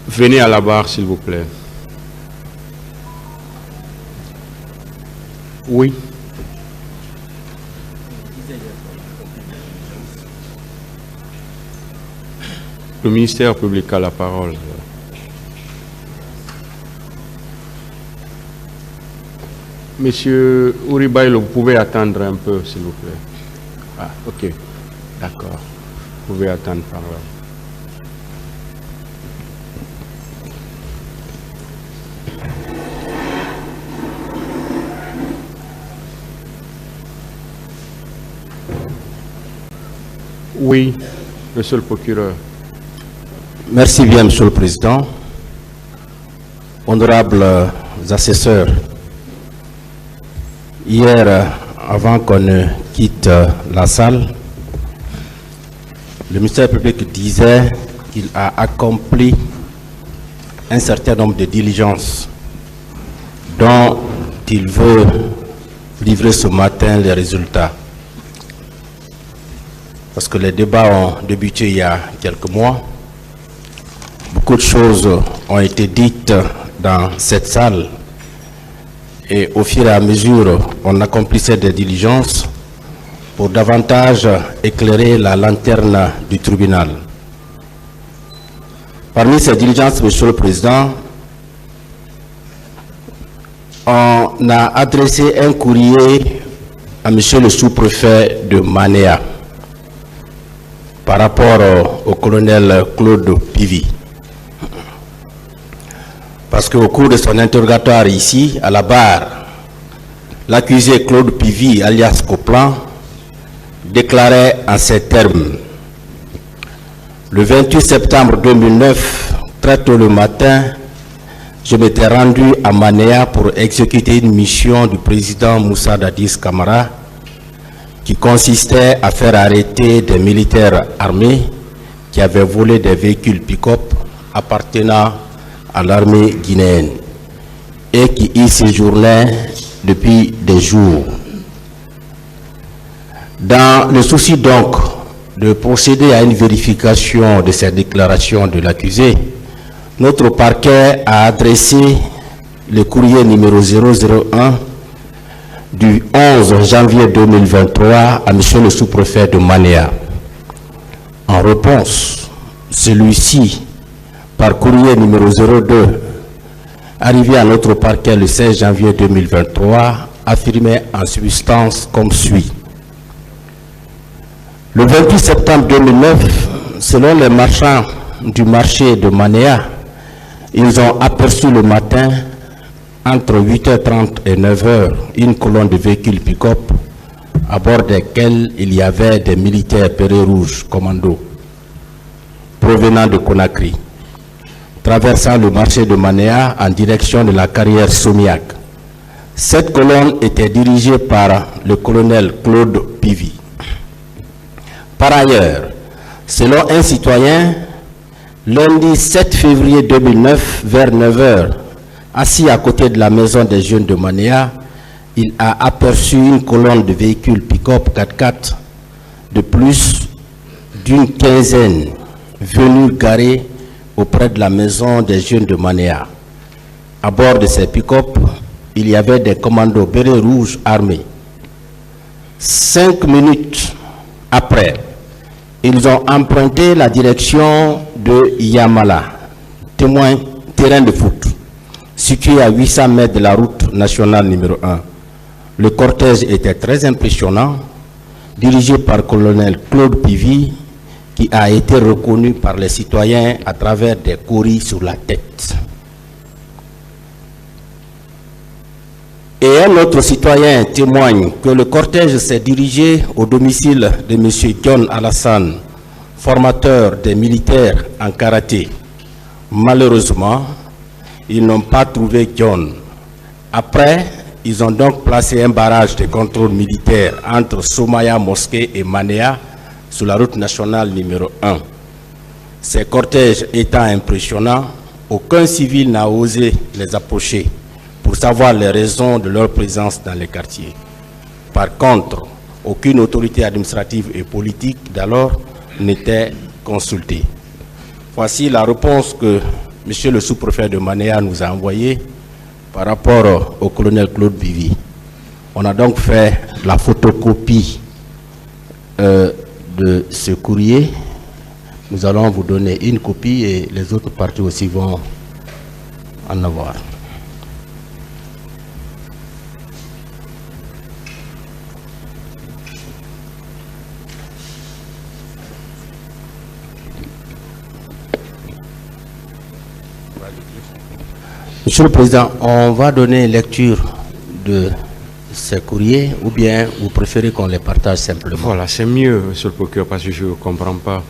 Venez à la barre, s'il vous plaît. Oui. Le ministère public a la parole. Monsieur Uribailo, vous pouvez attendre un peu, s'il vous plaît. Ah, ok. D'accord. Vous pouvez attendre par là. Oui, monsieur le procureur. Merci bien, Monsieur le Président. Honorables assesseurs, hier, avant qu'on ne quitte la salle, le ministère public disait qu'il a accompli un certain nombre de diligences dont il veut livrer ce matin les résultats. Parce que les débats ont débuté il y a quelques mois. Beaucoup de choses ont été dites dans cette salle et au fur et à mesure, on accomplissait des diligences pour davantage éclairer la lanterne du tribunal. Parmi ces diligences, Monsieur le Président, on a adressé un courrier à Monsieur le sous-préfet de Manéa par rapport au colonel Claude Pivy. Parce qu'au cours de son interrogatoire ici, à la barre, l'accusé Claude Pivy, alias Coplan, déclarait en ces termes: le 28 septembre 2009, très tôt le matin, je m'étais rendu à Manéa pour exécuter une mission du président Moussa Dadis Camara qui consistait à faire arrêter des militaires armés qui avaient volé des véhicules pick-up appartenant à l'armée guinéenne et qui y séjournaient depuis des jours. Dans le souci donc de procéder à une vérification de ces déclarations de l'accusé, notre parquet a adressé le courrier numéro 001 du 11 janvier 2023 à Monsieur le sous-préfet de Manéa. En réponse, celui-ci, par courrier numéro 02, arrivé à notre parquet le 16 janvier 2023, affirmait en substance comme suit. Le 28 septembre 2009, selon les marchands du marché de Manéa, ils ont aperçu le matin, entre 8h30 et 9h, une colonne de véhicules pick-up à bord desquels il y avait des militaires bérets rouges commando provenant de Conakry, traversant le marché de Manéa en direction de la carrière Somiac. Cette colonne était dirigée par le colonel Claude Pivy. Par ailleurs, selon un citoyen, lundi 7 février 2009, vers 9h, assis à côté de la maison des jeunes de Manéa, il a aperçu une colonne de véhicules pick-up 4x4 de plus d'une quinzaine venus garer auprès de la maison des jeunes de Manéa. À bord de ces pick-up, il y avait des commandos bérets rouges armés. 5 minutes après, ils ont emprunté la direction de Yamala, terrain de foot, situé à 800 mètres de la route nationale numéro 1. Le cortège était très impressionnant, dirigé par le colonel Claude Pivy, qui a été reconnu par les citoyens à travers des coris sur la tête. Et un autre citoyen témoigne que le cortège s'est dirigé au domicile de M. John Alassane, formateur des militaires en karaté. Malheureusement, ils n'ont pas trouvé John. Après, ils ont donc placé un barrage de contrôle militaire entre Somaya Mosquée et Manéa sur la route nationale numéro 1. Ces cortèges étant impressionnants, aucun civil n'a osé les approcher pour savoir les raisons de leur présence dans les quartiers. Par contre, aucune autorité administrative et politique d'alors n'était consultée. Voici la réponse que monsieur le sous-préfet de Manéa nous a envoyé par rapport au colonel Claude Bivy. On a donc fait la photocopie de ce courrier. Nous allons vous donner une copie et les autres parties aussi vont en avoir. Monsieur le Président, on va donner lecture de ces courriers ou bien vous préférez qu'on les partage simplement? Voilà, c'est mieux, monsieur le procureur, parce que je ne comprends pas.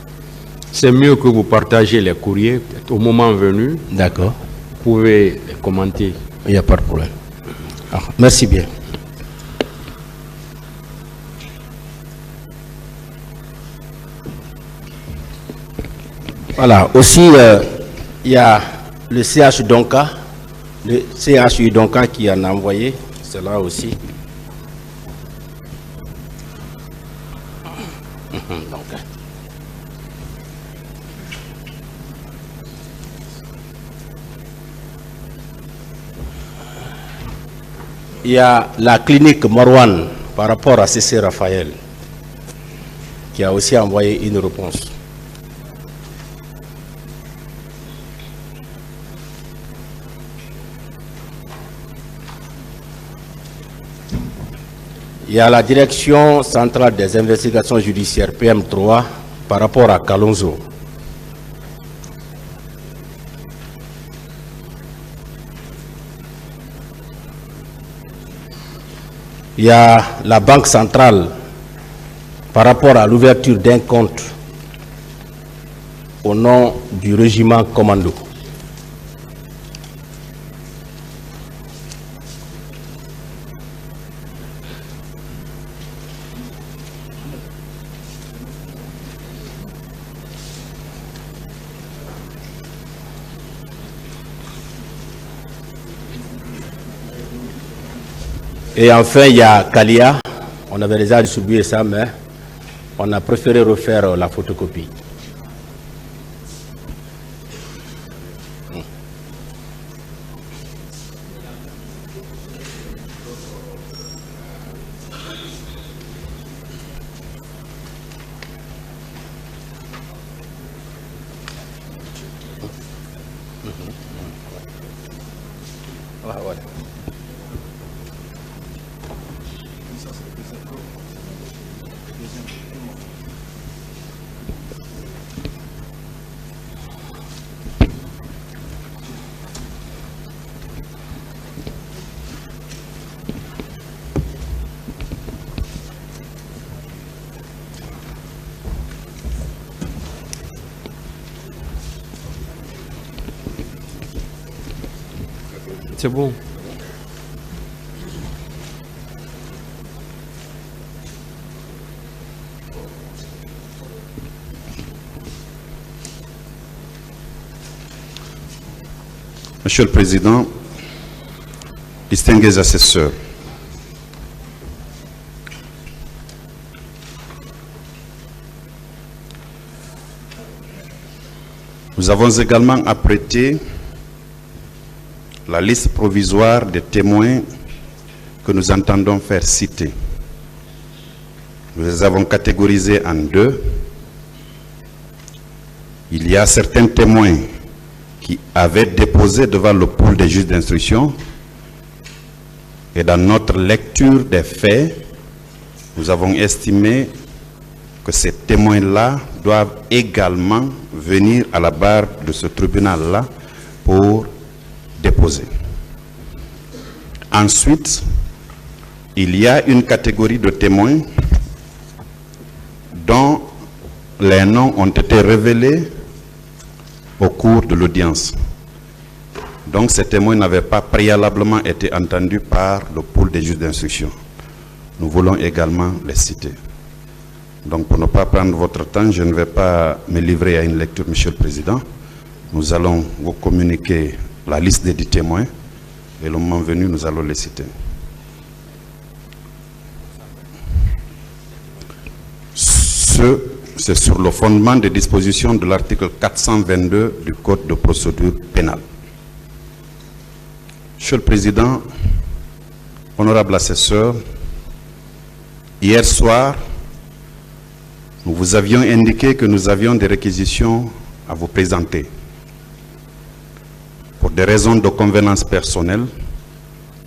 C'est mieux que vous partagez les courriers au moment venu. D'accord. Vous pouvez les commenter. Il n'y a pas de problème. Ah, merci bien. Voilà, aussi il y a le CH Donka, le CHU Donka qui en a envoyé, c'est là aussi. Il y a la clinique Marwan par rapport à CC Raphaël qui a aussi envoyé une réponse. Il y a la direction centrale des investigations judiciaires PM3 par rapport à Kalonzo. Il y a la Banque centrale par rapport à l'ouverture d'un compte au nom du régiment commando. Et enfin, il y a Kalia. On avait déjà distribué ça, mais on a préféré refaire la photocopie. Voilà. C'est bon. Monsieur le Président, distingués assesseurs, nous avons également apprêté la liste provisoire des témoins que nous entendons faire citer. Nous les avons catégorisés en deux. Il y a certains témoins qui avaient déposé devant le pôle des juges d'instruction et dans notre lecture des faits, nous avons estimé que ces témoins-là doivent également venir à la barre de ce tribunal-là pour déposer. Ensuite, il y a une catégorie de témoins dont les noms ont été révélés au cours de l'audience. Donc ces témoins n'avaient pas préalablement été entendus par le pôle des juges d'instruction. Nous voulons également les citer. Donc pour ne pas prendre votre temps, je ne vais pas me livrer à une lecture, Monsieur le Président. Nous allons vous communiquer la liste des 10 témoins et le moment venu, nous allons les citer. c'est sur le fondement des dispositions de l'article 422 du Code de procédure pénale. Monsieur le Président, honorable assesseur, hier soir, nous vous avions indiqué que nous avions des réquisitions à vous présenter. Pour des raisons de convenance personnelle,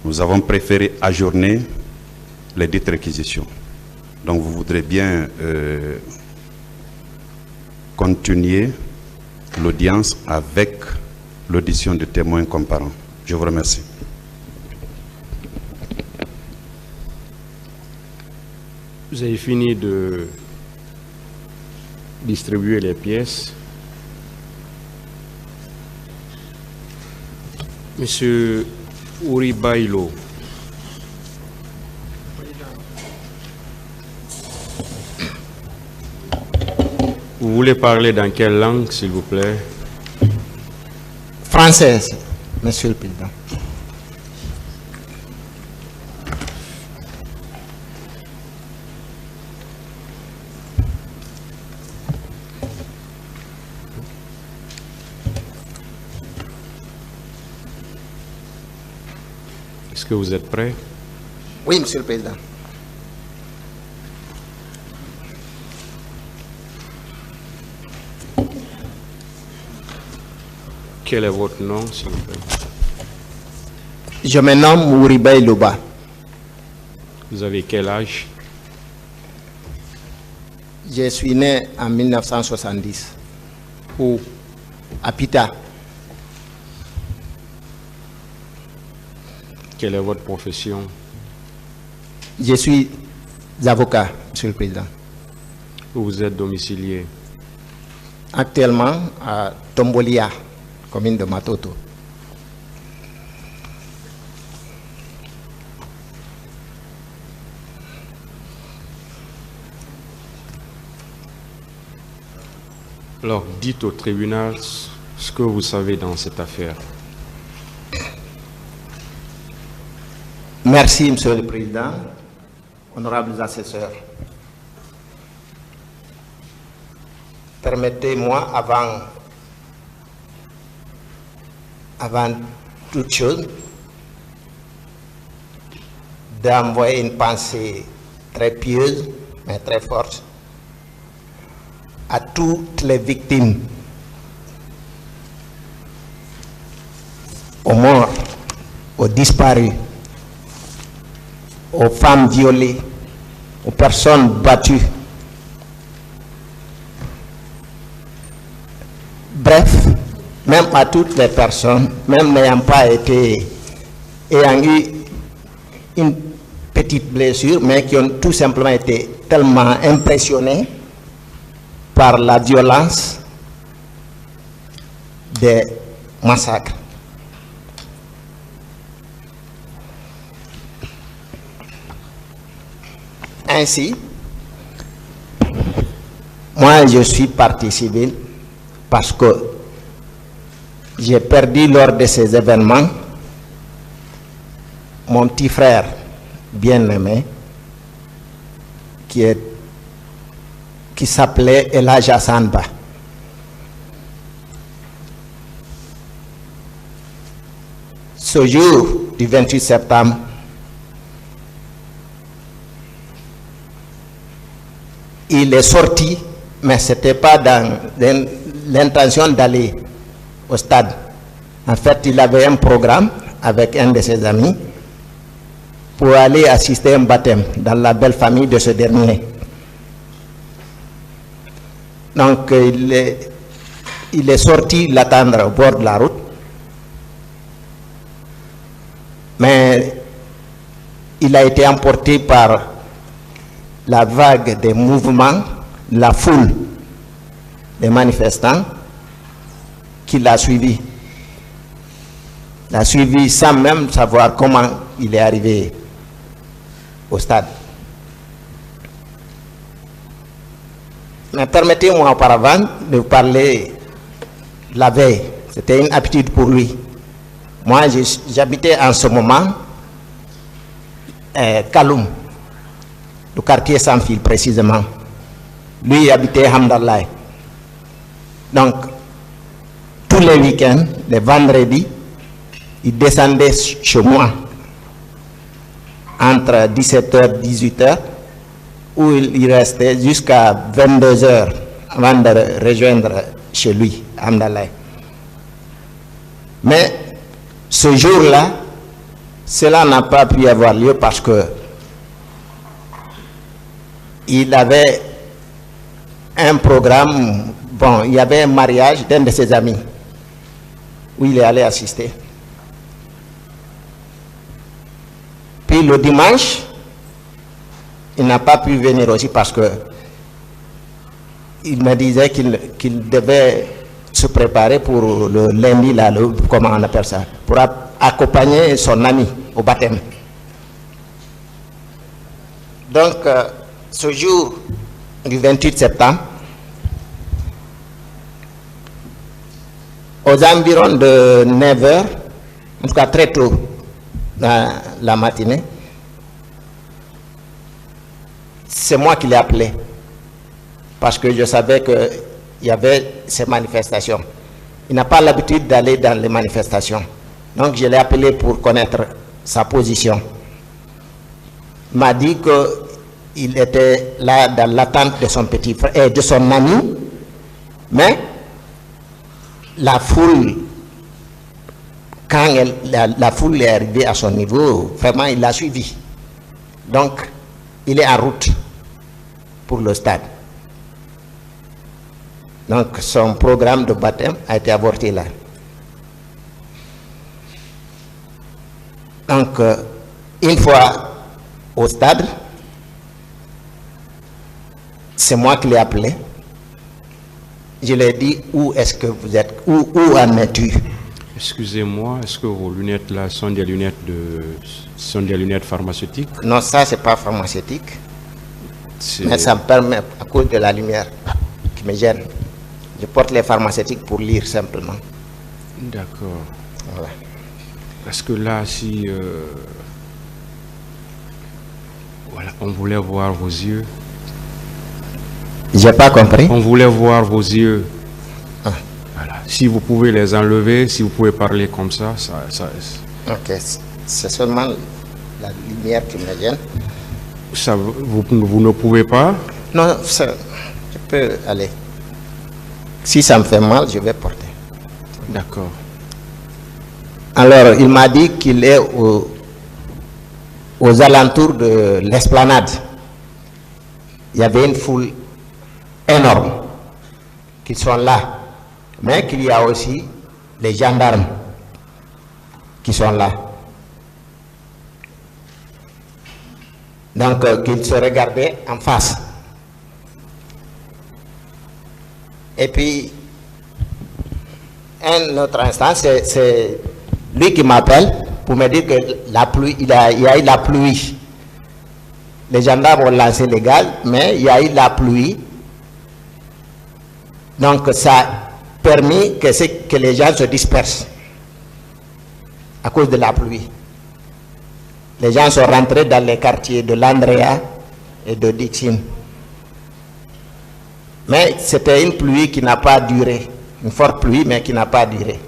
nous avons préféré ajourner les dites réquisitions. Donc vous voudrez bien continuer l'audience avec l'audition de témoins comparants. Je vous remercie. Vous avez fini de distribuer les pièces. Monsieur Uribailo. Vous voulez parler dans quelle langue, s'il vous plaît? Française, Monsieur le Président. Est-ce que vous êtes prêt? Oui, Monsieur le Président. Quel est votre nom, s'il vous plaît? Je me nomme Ouribay Loba. Vous avez quel âge? Je suis né en 1970. Où? À Pita. Quelle est votre profession? Je suis avocat, Monsieur le Président. Où vous êtes domicilié? Actuellement à Tombolia, commune de Matoto. Alors, dites au tribunal ce que vous savez dans cette affaire. Merci, Monsieur le Président, honorables assesseurs. Permettez-moi, avant toute chose, d'envoyer une pensée très pieuse, mais très forte, à toutes les victimes, aux morts, aux disparus, aux femmes violées, aux personnes battues. Bref, même à toutes les personnes, même n'ayant pas été, ayant eu une petite blessure, mais qui ont tout simplement été tellement impressionnées par la violence des massacres. Ainsi, moi je suis partie civile parce que j'ai perdu lors de ces événements mon petit frère bien-aimé qui s'appelait Elijah Sanba. Ce jour du 28 septembre, il est sorti, mais ce n'était pas dans l'intention d'aller au stade. En fait, il avait un programme avec un de ses amis pour aller assister à un baptême dans la belle famille de ce dernier. Donc, il est sorti l'attendre au bord de la route. Mais il a été emporté par la vague des mouvements, la foule des manifestants qui l'a suivi. L'a suivi sans même savoir comment il est arrivé au stade. Mais permettez-moi auparavant de vous parler la veille. C'était une habitude pour lui. Moi, j'habitais en ce moment Kaloum, le quartier sans fil précisément. Lui, il habitait Hamdallah. Donc, tous les week-ends, les vendredis, il descendait chez moi entre 17h et 18h, où il restait jusqu'à 22h avant de rejoindre chez lui, Hamdallah. Mais ce jour-là, cela n'a pas pu avoir lieu parce que il avait un programme, bon, il y avait un mariage d'un de ses amis où il est allé assister. Puis le dimanche, il n'a pas pu venir aussi parce que il me disait qu'il devait se préparer pour le lundi, là, comment on appelle ça, pour accompagner son ami au baptême. Donc, ce jour du 28 septembre, aux environs de 9h, en tout cas très tôt dans la matinée, c'est moi qui l'ai appelé parce que je savais qu'il y avait ces manifestations. Il n'a pas l'habitude d'aller dans les manifestations. Donc je l'ai appelé pour connaître sa position. Il m'a dit qu'il était là dans l'attente de son petit frère et de son ami, mais la foule, quand la foule est arrivée à son niveau, vraiment il l'a suivi. Donc il est en route pour le stade. Donc son programme de baptême a été avorté là. Donc une fois au stade, c'est moi qui l'ai appelé. Je lui ai dit, où est-ce que vous êtes? Où en es-tu? Excusez-moi, est-ce que vos lunettes là sont des lunettes pharmaceutiques? Non, ça c'est pas pharmaceutique. Mais ça me permet, à cause de la lumière qui me gêne. Je porte les pharmaceutiques pour lire simplement. D'accord. Voilà. Parce que là, si voilà, on voulait voir vos yeux. J'ai pas compris. On voulait voir vos yeux. Ah. Voilà. Si vous pouvez les enlever, si vous pouvez parler comme ça, Ok, c'est seulement la lumière qui me gêne. ça vous ne pouvez pas? Non, je peux aller. Si ça me fait mal, je vais porter. D'accord. Alors, il m'a dit qu'il est aux alentours de l'esplanade. Il y avait une foule énorme qui sont là, mais qu'il y a aussi les gendarmes qui sont là. Donc, qu'ils se regardaient en face. Et puis, un autre instant, c'est lui qui m'appelle pour me dire que la pluie, il y a eu la pluie. Les gendarmes ont lancé les gaz, mais il y a eu la pluie. Donc ça a permis que les gens se dispersent à cause de la pluie. Les gens sont rentrés dans les quartiers de l'Andrea et de Dixine. Mais c'était une pluie qui n'a pas duré, une forte pluie, mais qui n'a pas duré.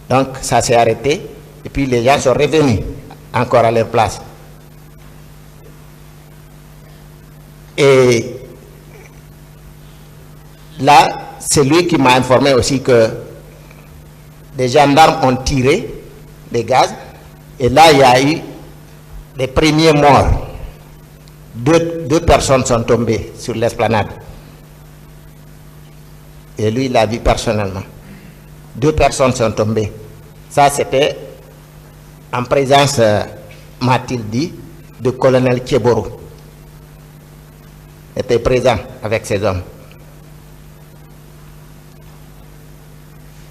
Donc ça s'est arrêté et puis les gens sont revenus encore à leur place. Et là, c'est lui qui m'a informé aussi que les gendarmes ont tiré des gaz et là il y a eu les premiers morts. Deux personnes sont tombées sur l'esplanade. Et lui, il l'a vu personnellement. 2 personnes sont tombées. Ça, c'était en présence, m'a-t-il dit, de colonel Kieboro. Il était présent avec ses hommes.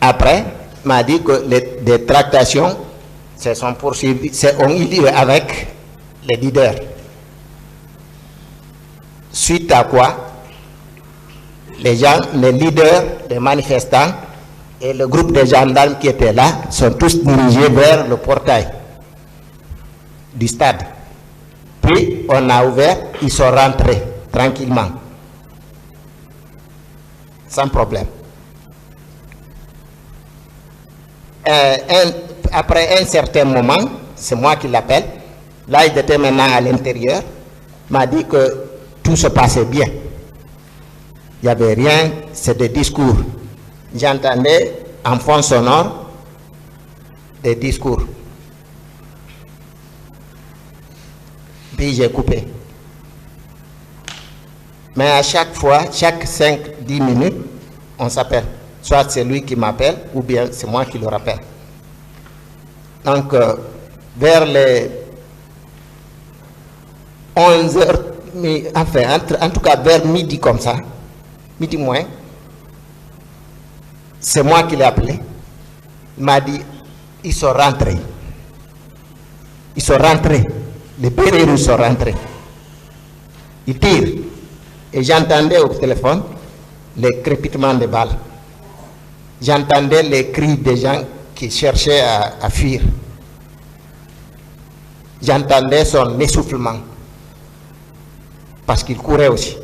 Après, il m'a dit que des tractations se sont poursuivies, ont eu lieu avec les leaders. Suite à quoi, les leaders, les manifestants et le groupe de gendarmes qui étaient là sont tous dirigés vers le portail du stade. Puis on a ouvert, ils sont rentrés tranquillement. sans problème. Après un certain moment, c'est moi qui l'appelle. Là, il était maintenant à l'intérieur. M'a dit que tout se passait bien. Il n'y avait rien, c'est des discours. J'entendais en fond sonore des discours. Puis j'ai coupé. Mais à chaque fois, chaque 5-10 minutes, on s'appelle. Soit c'est lui qui m'appelle, ou bien c'est moi qui le rappelle. Donc, vers les 11h, enfin, en tout cas vers midi comme ça, midi moins, c'est moi qui l'ai appelé. Il m'a dit, ils sont rentrés. Ils sont rentrés. Les Bérérous sont rentrés. Ils tirent. Et j'entendais au téléphone les crépitements de balles. J'entendais les cris des gens qui cherchaient à fuir. J'entendais son essoufflement. Parce qu'il courait aussi.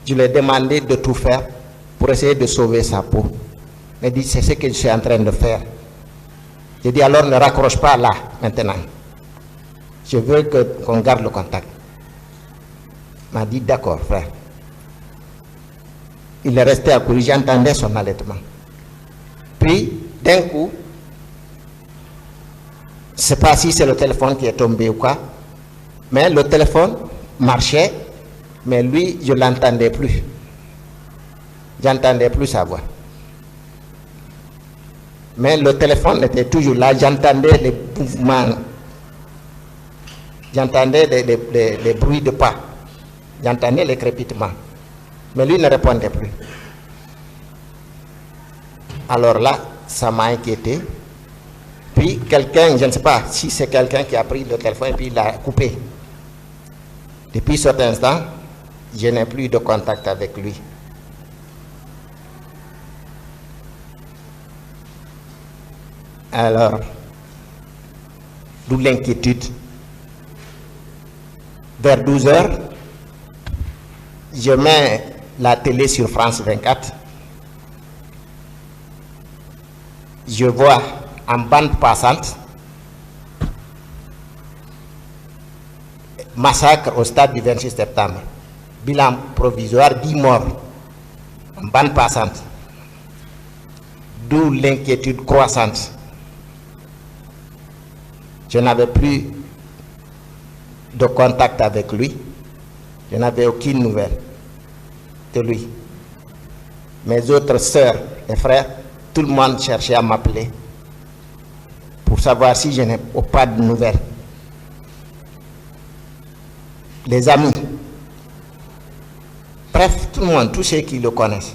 Je lui ai demandé de tout faire pour essayer de sauver sa peau. Il m'a dit, c'est ce que je suis en train de faire. J'ai dit, alors ne raccroche pas là, maintenant. Je veux qu'on garde le contact. Il m'a dit, d'accord, frère. Il est resté accroupi, j'entendais son allaitement. Puis, d'un coup, je ne sais pas si c'est le téléphone qui est tombé ou quoi, mais le téléphone marchait, mais lui, je ne l'entendais plus. J'entendais plus sa voix. Mais le téléphone était toujours là, j'entendais les mouvements, j'entendais les bruits de pas, j'entendais les crépitements. Mais lui ne répondait plus. Alors là, ça m'a inquiété. Puis quelqu'un, je ne sais pas si c'est quelqu'un qui a pris le téléphone et puis il l'a coupé. Depuis cet instant, je n'ai plus de contact avec lui. Alors, d'où l'inquiétude. Vers 12 heures, je mets la télé sur France 24. Je vois en bande passante massacre au stade du 26 septembre. Bilan provisoire, 10 morts en bande passante. D'où l'inquiétude croissante. Je n'avais plus de contact avec lui. Je n'avais aucune nouvelle de lui. Mes autres sœurs et frères, tout le monde cherchait à m'appeler pour savoir si je n'ai pas de nouvelles. Les amis, bref, tout le monde, tous ceux qui le connaissent.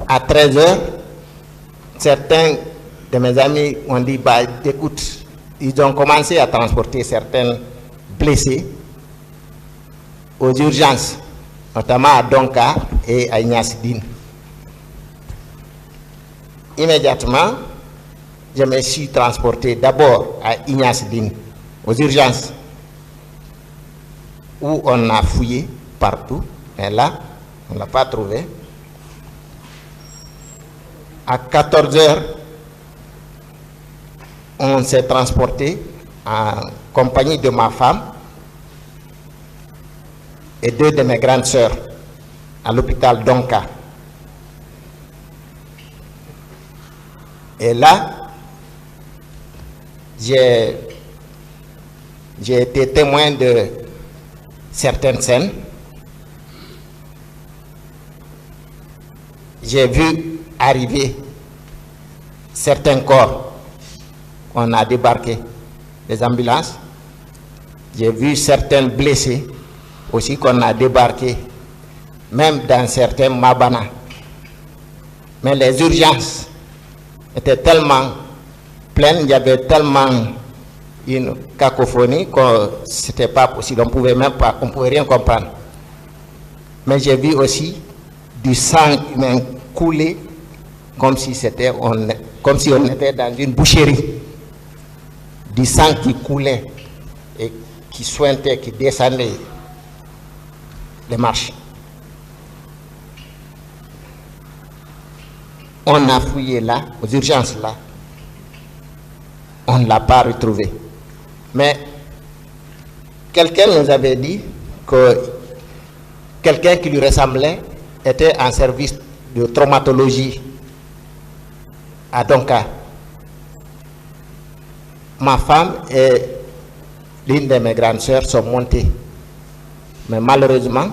À 13 heures, certains de mes amis ont dit, bah, écoute, ils ont commencé à transporter certains blessés aux urgences, notamment à Donka et à Ignace-Dine. Immédiatement, je me suis transporté d'abord à Ignace-Dine, aux urgences, où on a fouillé partout, mais là, on ne l'a pas trouvé. À 14 heures, on s'est transporté en compagnie de ma femme et 2 de mes grandes sœurs à l'hôpital Donka. Et là, j'ai été témoin de certaines scènes. J'ai vu arriver certains corps. On a débarqué des ambulances. J'ai vu certains blessés aussi qu'on a débarqué, même dans certains Mabana. Mais les urgences étaient tellement pleines, il y avait tellement une cacophonie que c'était pas possible, on pouvait rien comprendre. Mais j'ai vu aussi du sang humain couler comme si on était dans une boucherie. Du sang qui coulait et qui suintait, qui descendait. les marches. On a fouillé là, aux urgences là. On ne l'a pas retrouvé. Mais quelqu'un nous avait dit que quelqu'un qui lui ressemblait était en service de traumatologie à Donka. Ma femme et l'une de mes grandes sœurs sont montées. Mais malheureusement,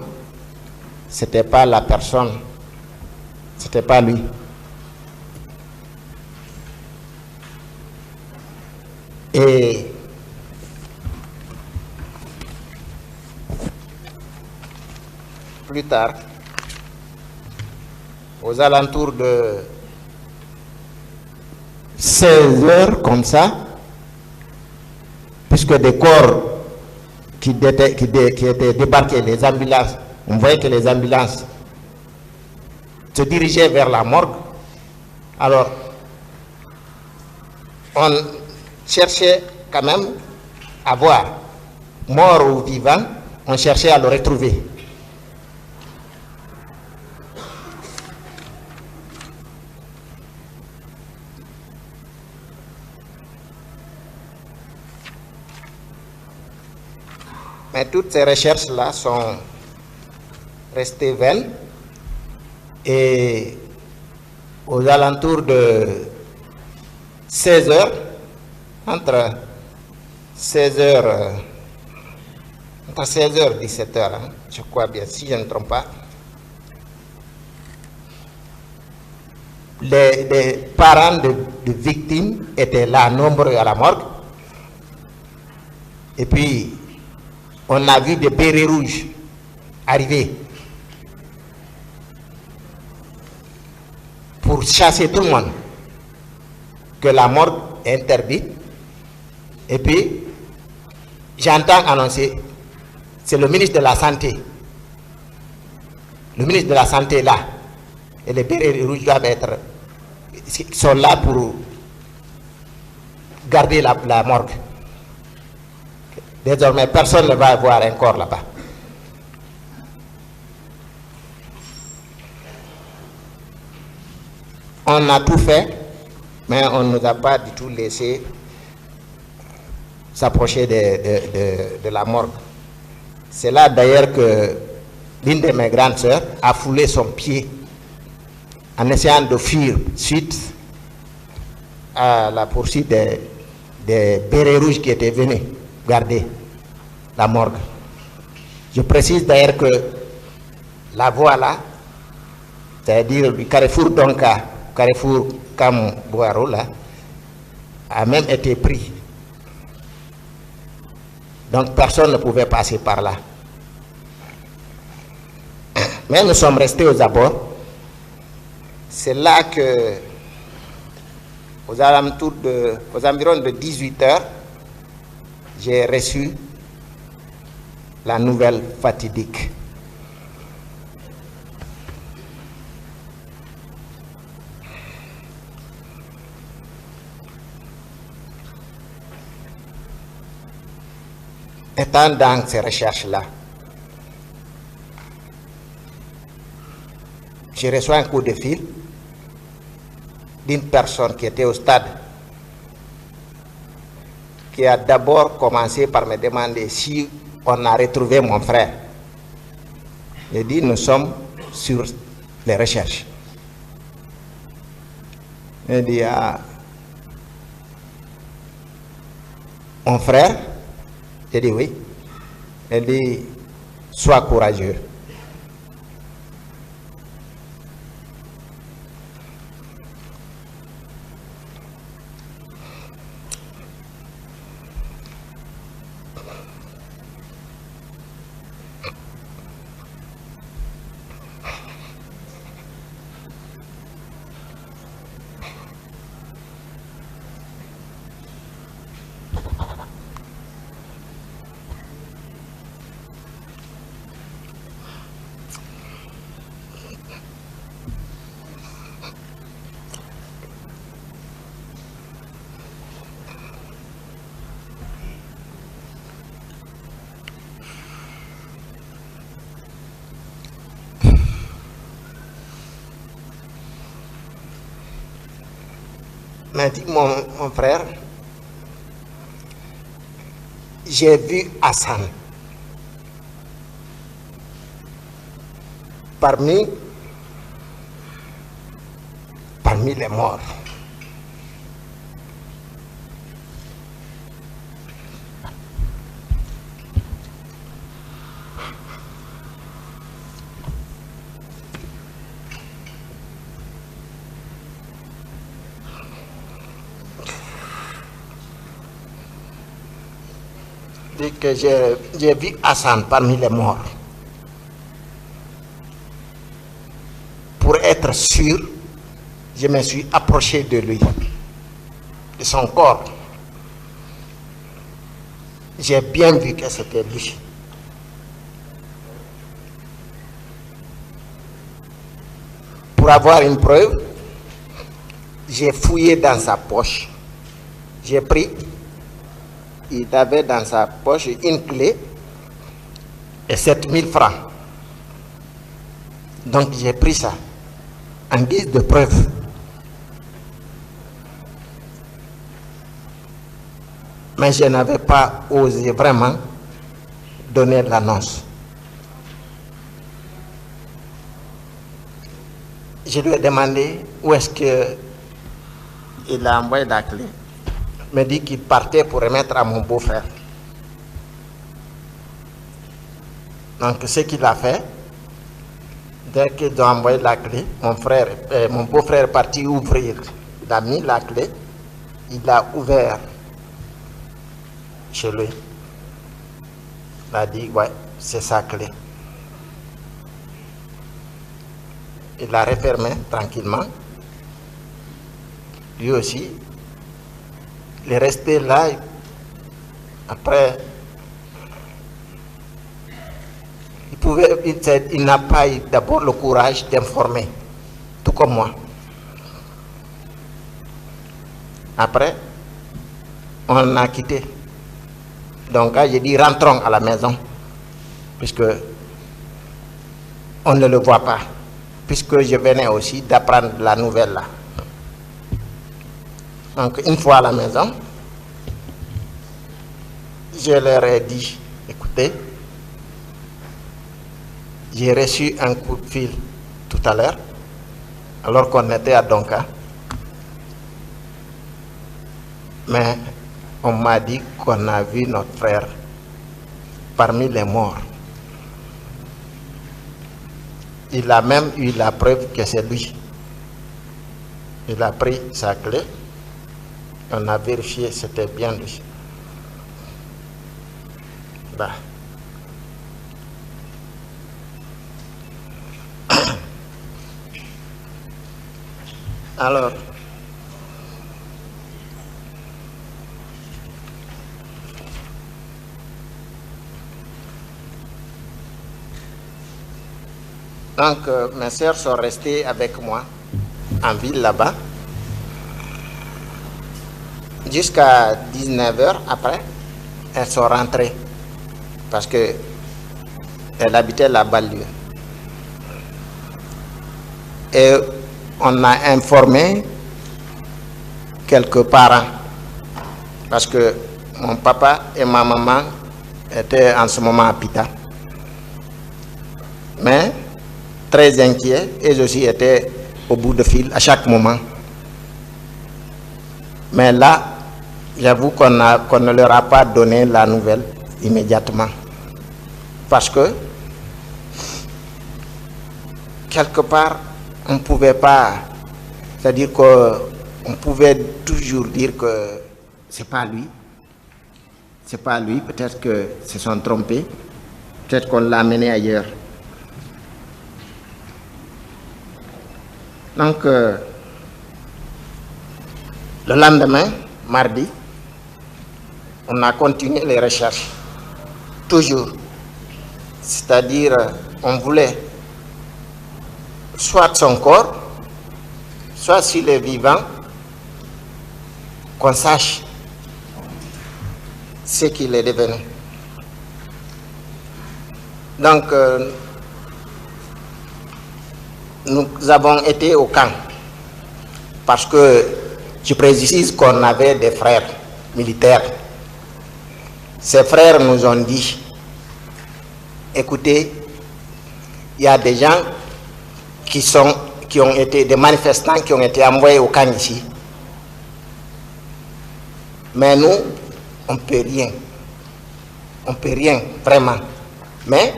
ce n'était pas la personne, ce n'était pas lui. Et plus tard, aux alentours de 16 heures comme ça, puisque des corps qui étaient débarqués, les ambulances, on voyait que les ambulances se dirigeaient vers la morgue. Alors, on cherchait quand même à voir, mort ou vivant, on cherchait à le retrouver. Mais toutes ces recherches-là sont restées vaines et aux alentours de 16 heures, entre 16 heures et 17 heures, hein, je crois bien, si je ne me trompe pas, les parents de victimes étaient là, nombreux à la morgue. Et puis, on a vu des bérets rouges arriver pour chasser tout le monde, que la morgue est interdite. Et puis, j'entends annoncer, c'est le ministre de la Santé. Le ministre de la Santé est là. Et les bérets rouges sont là pour garder la morgue. Désormais, personne ne va voir un corps là-bas. On a tout fait, mais on ne nous a pas du tout laissé s'approcher de la morgue. C'est là d'ailleurs que l'une de mes grandes sœurs a foulé son pied en essayant de fuir suite à la poursuite des bérets rouges qui étaient venus garder la morgue. Je précise d'ailleurs que la voie là, c'est-à-dire du carrefour Donka, carrefour Kam-Boaro là, a même été pris. Donc personne ne pouvait passer par là. Mais nous sommes restés aux abords. C'est là que, aux environs de 18 heures, j'ai reçu la nouvelle fatidique. Étant dans ces recherches-là, j'ai reçu un coup de fil d'une personne qui était au stade, qui a d'abord commencé par me demander si on a retrouvé mon frère. J'ai dit, nous sommes sur les recherches. Il dit, ah, mon frère? J'ai dit oui. Il dit, sois courageux. m'a dit, mon frère, j'ai vu Hassan parmi les morts. Dit que j'ai vu Hassan parmi les morts. Pour être sûr, je me suis approché de lui, de son corps. J'ai bien vu que c'était lui. Pour avoir une preuve, j'ai fouillé dans sa poche. J'ai pris, il avait dans sa poche une clé et 7000 francs. Donc j'ai pris ça en guise de preuve. Mais je n'avais pas osé vraiment donner l'annonce. Je lui ai demandé où est-ce qu'il a envoyé la clé. Il m'a dit qu'il partait pour remettre à mon beau-frère. Donc ce qu'il a fait, dès qu'ils ont envoyé la clé, mon beau-frère est parti ouvrir. Il a mis la clé, il a ouvert chez lui. Il a dit, ouais, c'est sa clé. Il l'a refermé tranquillement. Lui aussi, il est resté là. Après, il n'a pas eu d'abord le courage d'informer, tout comme moi. Après, on a quitté. Donc, j'ai dit, rentrons à la maison, puisque on ne le voit pas, puisque je venais aussi d'apprendre la nouvelle là. Donc, une fois à la maison, je leur ai dit, écoutez, j'ai reçu un coup de fil tout à l'heure, alors qu'on était à Donka. Mais on m'a dit qu'on a vu notre frère parmi les morts. Il a même eu la preuve que c'est lui. Il a pris sa clé, on a vérifié, c'était bien lui. Bah. Alors, donc mes sœurs sont restées avec moi en ville là-bas jusqu'à 19h. Après, elles sont rentrées parce que elles habitaient la banlieue. Et on a informé quelques parents parce que mon papa et ma maman étaient en ce moment à Pita. Mais très inquiets, et aussi étaient au bout de fil à chaque moment. Mais là, j'avoue qu'on ne leur a pas donné la nouvelle immédiatement. Parce que, quelque part, on ne pouvait pas, c'est-à-dire qu'on pouvait toujours dire que c'est pas lui. C'est pas lui, peut-être que se sont trompés, peut-être qu'on l'a amené ailleurs. Donc, le lendemain, mardi, on a continué les recherches, toujours. C'est-à-dire, on voulait soit son corps, soit s'il est vivant, qu'on sache ce qu'il est devenu. Donc, nous avons été au camp parce que Je précise qu'on avait des frères militaires. Ces frères nous ont dit, écoutez, il y a des gens qui ont été des manifestants qui ont été envoyés au camp ici. Mais nous, on ne peut rien. On ne peut rien, vraiment. Mais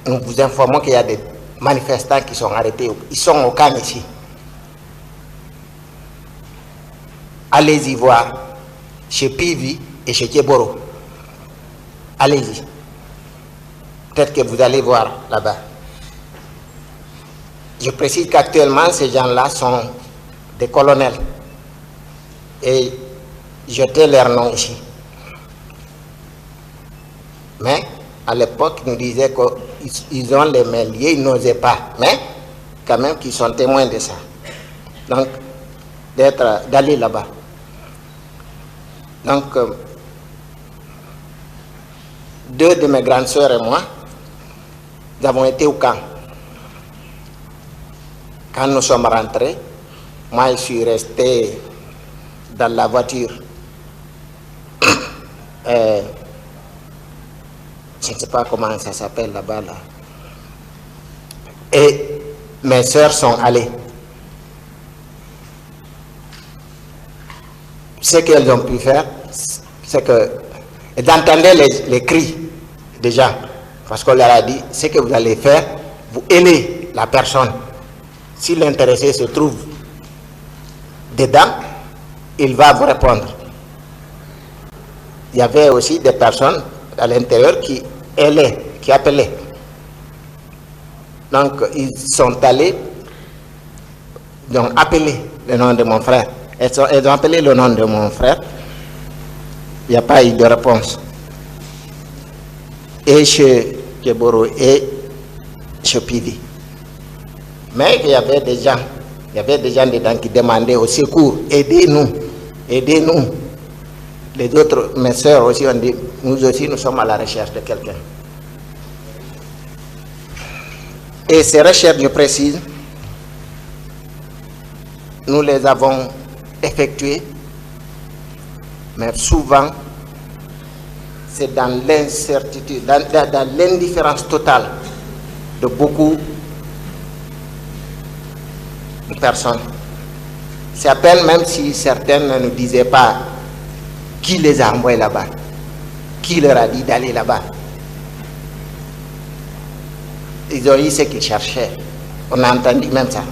nous vous informons qu'il y a des manifestants qui sont arrêtés. Ils sont au camp ici. Allez-y voir chez Pivi et chez Keboro. Allez-y. Peut-être que vous allez voir là-bas. Je précise qu'actuellement, ces gens-là sont des colonels. Et jetez leur nom ici. Mais à l'époque, ils nous disaient qu'ils ont les mains liées, ils n'osaient pas. Mais quand même qu'ils sont témoins de ça. Donc, d'aller là-bas. Donc, deux de mes grandes sœurs et moi, nous avons été au camp. Quand nous sommes rentrés, moi je suis resté dans la voiture. Je ne sais pas comment ça s'appelle là-bas. Là. Et mes sœurs sont allées. Ce qu'elles ont pu faire, c'est que d'entendre les cris des gens. Parce qu'on leur a dit, ce que vous allez faire, vous aidez la personne. Si l'intéressé se trouve dedans, il va vous répondre. Il y avait aussi des personnes à l'intérieur qui appelaient. Donc, ils sont allés, ils ont appelé le nom de mon frère. Ils ont appelé le nom de mon frère. Il n'y a pas eu de réponse. Et chez Keboro et chez Pivi. Mais il y avait des gens dedans qui demandaient au secours, aidez-nous, aidez-nous. Les autres, mes soeurs aussi ont dit, nous aussi nous sommes à la recherche de quelqu'un. Et ces recherches, je précise, nous les avons effectuées, mais souvent, c'est dans l'incertitude, dans l'indifférence totale de beaucoup de personnes. C'est à peine même si certaines ne nous disaient pas qui les a envoyés là-bas, qui leur a dit d'aller là-bas. Ils ont eu ce qu'ils cherchaient. On a entendu même ça.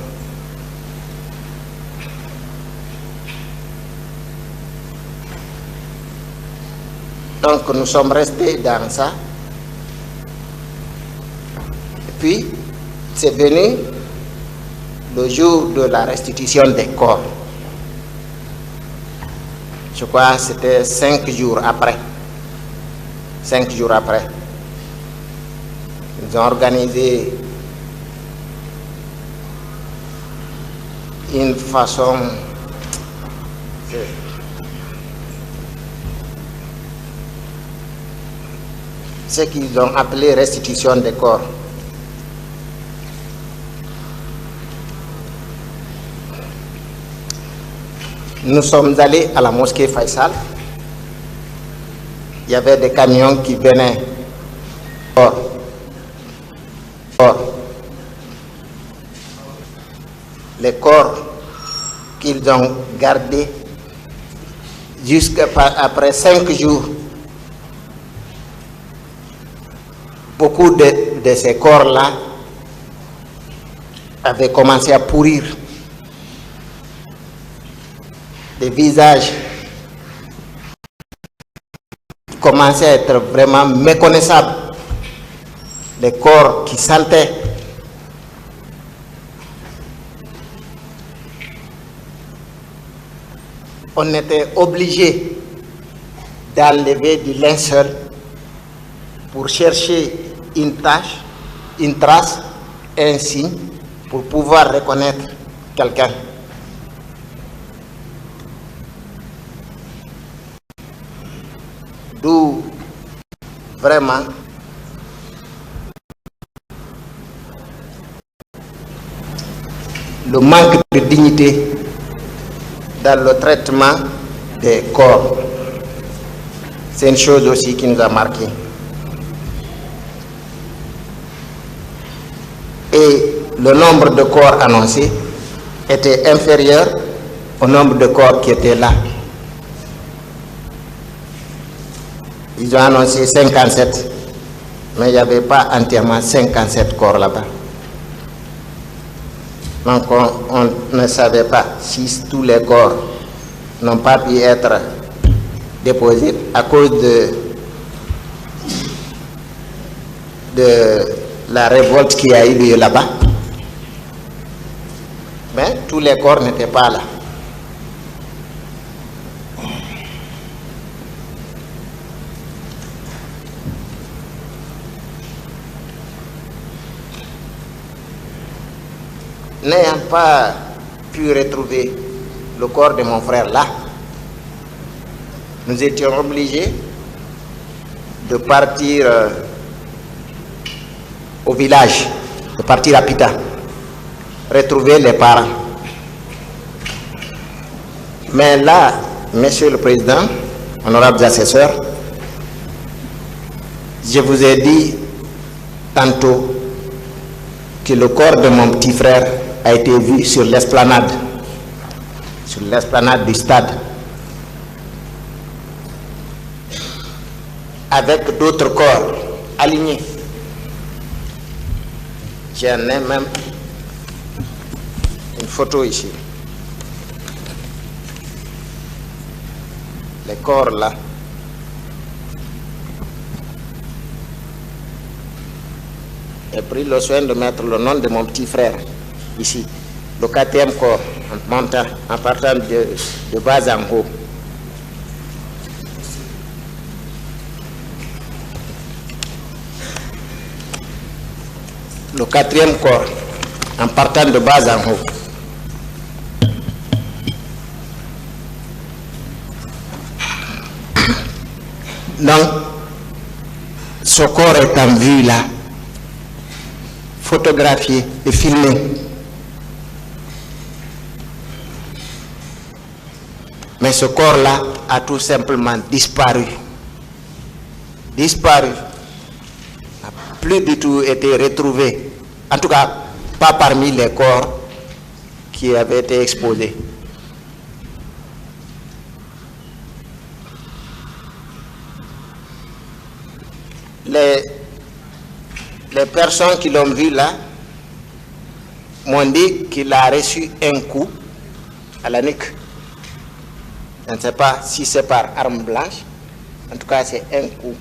Donc nous sommes restés dans ça. Et puis, c'est venu le jour de la restitution des corps. Je crois que c'était 5 jours après. 5 jours après. Ils ont organisé une façon... ce qu'ils ont appelé restitution des corps. Nous sommes allés à la mosquée Faisal. Il y avait des camions qui venaient. Les corps qu'ils ont gardés jusqu'après 5 jours. Beaucoup de ces corps-là avaient commencé à pourrir. Des visages commençaient à être vraiment méconnaissables. Des corps qui sentaient. On était obligé d'enlever du linceul pour chercher une trace, un signe, pour pouvoir reconnaître quelqu'un. D'où vraiment le manque de dignité dans le traitement des corps. C'est une chose aussi qui nous a marqué. Et le nombre de corps annoncés était inférieur au nombre de corps qui étaient là. Ils ont annoncé 57, mais il n'y avait pas entièrement 57 corps là-bas. Donc on ne savait pas si tous les corps n'ont pas pu être déposés à cause de la révolte qui a eu lieu là-bas. Mais tous les corps n'étaient pas là. N'ayant pas pu retrouver le corps de mon frère là, nous étions obligés de partir au village, de partir à Pita, retrouver les parents. Mais là, Monsieur le Président, honorables assesseurs, je vous ai dit tantôt que le corps de mon petit frère a été vu sur l'esplanade du stade, avec d'autres corps alignés. J'en ai même une photo ici. Les corps là. J'ai pris le soin de mettre le nom de mon petit frère ici, le 4e corps, en partant de bas en haut. Le 4e corps, en partant de bas en haut. Donc, ce corps est en vue là, photographié et filmé. Mais ce corps-là a tout simplement disparu. Disparu. N'a plus du tout été retrouvé. En tout cas, pas parmi les corps qui avaient été exposés. Les personnes qui l'ont vu là m'ont dit qu'il a reçu un coup à la nuque. Je ne sais pas si c'est par arme blanche. En tout cas, c'est un coup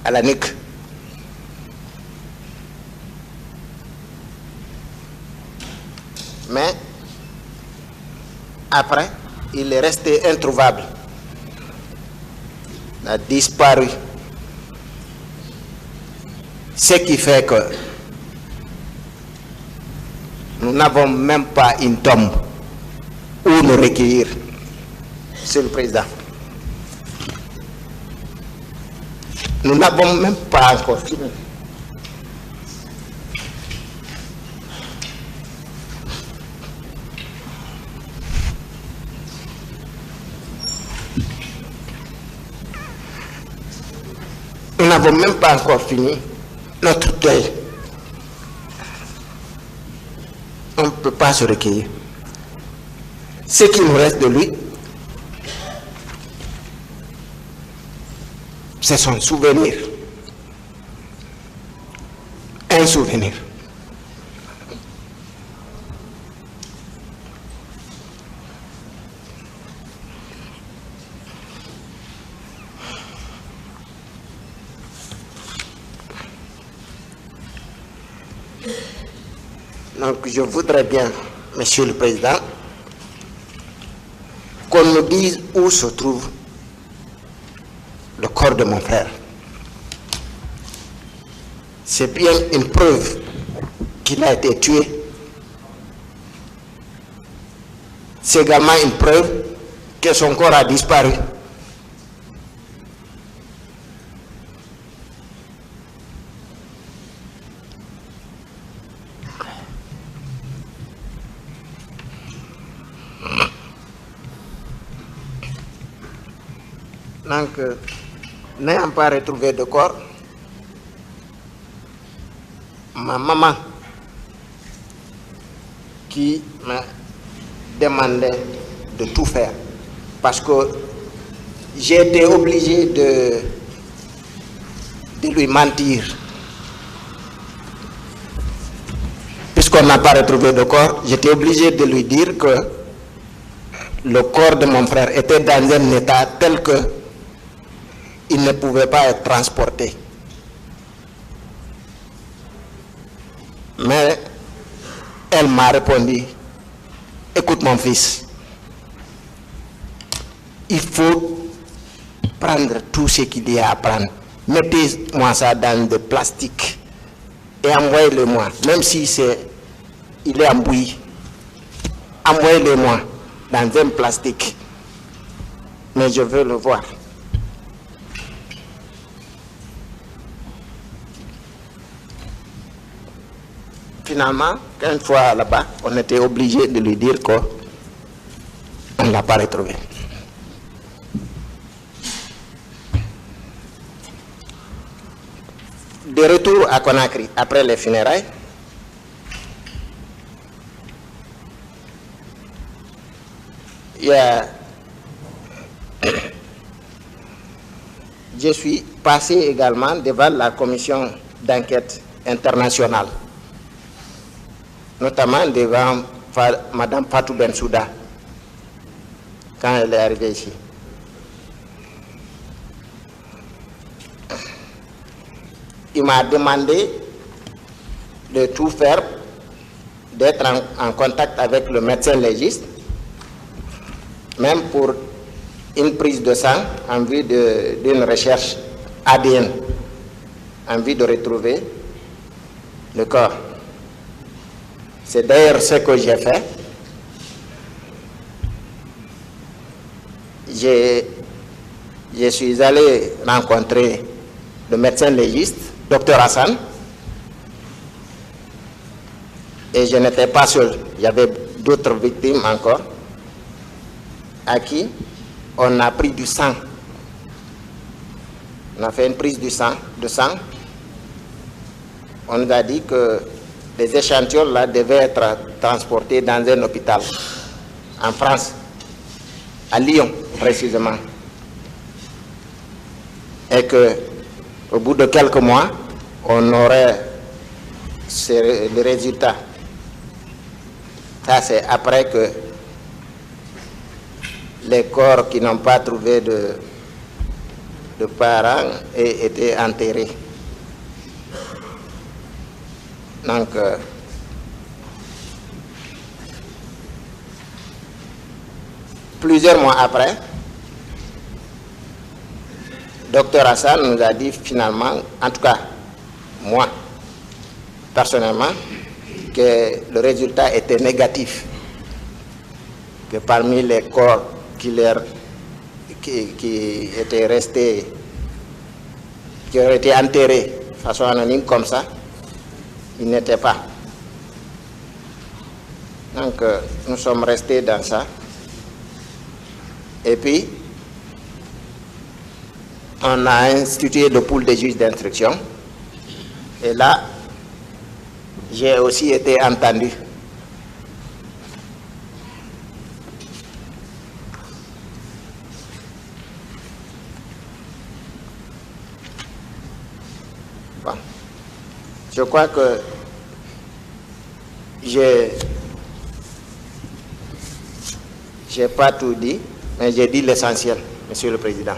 à la nuque. Mais après, il est resté introuvable. Il a disparu. Ce qui fait que nous n'avons même pas une tombe où nous recueillir, Monsieur le Président. Nous n'avons même pas encore fini. Nous n'avons même pas encore fini notre deuil. On ne peut pas se recueillir. Ce qui nous reste de lui, c'est son souvenir. Un souvenir. Donc je voudrais bien, Monsieur le Président, qu'on nous dise où se trouve le corps de mon frère. C'est bien une preuve qu'il a été tué. C'est également une preuve que son corps a disparu. Donc, n'ayant pas retrouvé de corps, ma maman qui m'a demandé de tout faire parce que j'ai été obligé de lui mentir. Puisqu'on n'a pas retrouvé de corps, j'étais obligé de lui dire que le corps de mon frère était dans un état tel que il ne pouvait pas être transporté. Mais elle m'a répondu, écoute mon fils, il faut prendre tout ce qu'il y a à prendre. Mettez-moi ça dans de plastique et envoyez-le-moi, même si il est embouilli. Envoyez-le-moi dans un plastique. Mais je veux le voir. Finalement, une fois là-bas, on était obligé de lui dire qu'on ne l'a pas retrouvé. De retour à Conakry, après les funérailles, je suis passé également devant la commission d'enquête internationale, notamment devant Madame Fatou Bensouda, quand elle est arrivée ici. Il m'a demandé de tout faire, d'être en contact avec le médecin légiste, même pour une prise de sang en vue d'une recherche ADN, en vue de retrouver le corps. C'est d'ailleurs ce que j'ai fait. Je suis allé rencontrer le médecin légiste, Dr Hassan, et je n'étais pas seul. Il y avait d'autres victimes encore, à qui on a pris du sang. On a fait une prise de sang. On nous a dit que les échantillons là devaient être transportés dans un hôpital en France, à Lyon précisément. Et que au bout de quelques mois, on aurait le résultat. Ça, c'est après que les corps qui n'ont pas trouvé de parents aient été enterrés. Donc, plusieurs mois après, Dr Hassan nous a dit finalement, en tout cas, moi, personnellement, que le résultat était négatif. Que parmi les corps qui étaient restés, qui auraient été enterrés de façon anonyme comme ça, il n'était pas. Donc, nous sommes restés dans ça. Et puis, on a institué le pool des juges d'instruction. Et là, j'ai aussi été entendu. Bon. Je crois que j'ai pas tout dit, mais j'ai dit l'essentiel, Monsieur le Président.